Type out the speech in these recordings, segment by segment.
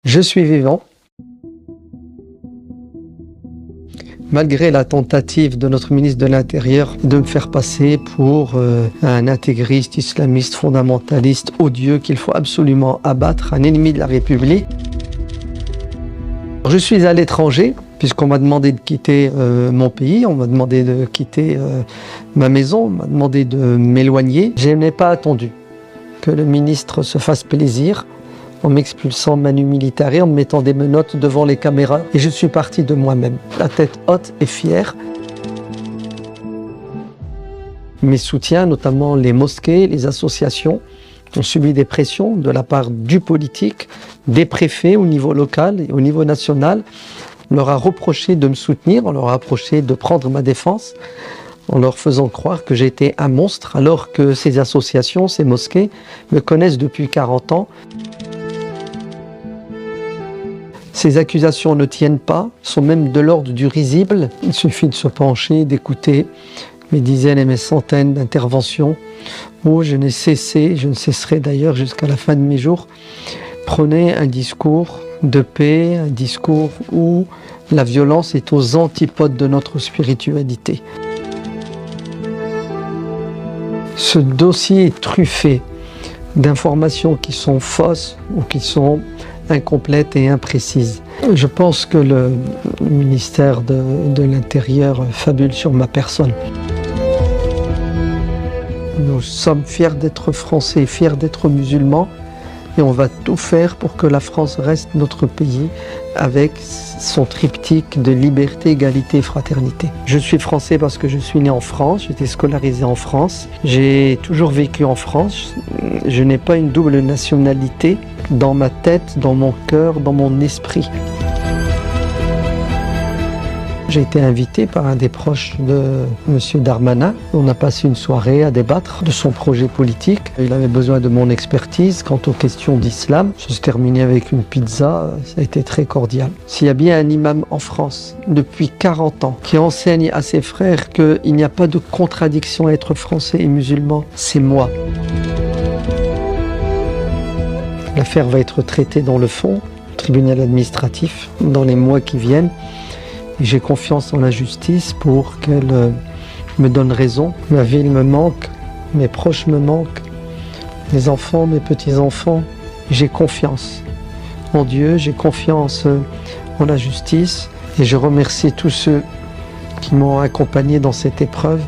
Je suis vivant. Malgré la tentative de notre ministre de l'Intérieur de me faire passer pour un intégriste, islamiste, fondamentaliste, odieux qu'il faut absolument abattre, un ennemi de la République. Je suis à l'étranger, puisqu'on m'a demandé de quitter mon pays, on m'a demandé de quitter ma maison, on m'a demandé de m'éloigner. Je n'ai pas attendu que le ministre se fasse plaisir en m'expulsant manu militari, en me mettant des menottes devant les caméras. Et je suis parti de moi-même, la tête haute et fière. Mes soutiens, notamment les mosquées, les associations, ont subi des pressions de la part du politique, des préfets au niveau local et au niveau national. On leur a reproché de me soutenir, on leur a reproché de prendre ma défense, en leur faisant croire que j'étais un monstre, alors que ces associations, ces mosquées, me connaissent depuis 40 ans. Ces accusations ne tiennent pas, sont même de l'ordre du risible. Il suffit de se pencher, d'écouter mes dizaines et mes centaines d'interventions où je n'ai cessé, je ne cesserai d'ailleurs jusqu'à la fin de mes jours, prôner un discours de paix, un discours où la violence est aux antipodes de notre spiritualité. Ce dossier est truffé d'informations qui sont fausses ou qui sont incomplètes et imprécises. Je pense que le ministère de l'Intérieur fabule sur ma personne. Nous sommes fiers d'être français, fiers d'être musulmans, et on va tout faire pour que la France reste notre pays avec son triptyque de liberté, égalité et fraternité. Je suis français parce que je suis né en France, j'ai été scolarisé en France, j'ai toujours vécu en France, je n'ai pas une double nationalité dans ma tête, dans mon cœur, dans mon esprit. J'ai été invité par un des proches de M. Darmanin. On a passé une soirée à débattre de son projet politique. Il avait besoin de mon expertise quant aux questions d'islam. Ça s'est terminé avec une pizza, ça a été très cordial. S'il y a bien un imam en France, depuis 40 ans, qui enseigne à ses frères qu'il n'y a pas de contradiction à être français et musulman, c'est moi. L'affaire va être traitée dans le fond, au tribunal administratif, dans les mois qui viennent. Et j'ai confiance en la justice pour qu'elle me donne raison. Ma ville me manque, mes proches me manquent, mes enfants, mes petits-enfants. J'ai confiance en Dieu, j'ai confiance en la justice. Et je remercie tous ceux qui m'ont accompagné dans cette épreuve,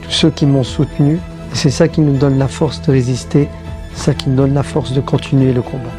tous ceux qui m'ont soutenu. C'est ça qui nous donne la force de résister, c'est ça qui nous donne la force de continuer le combat.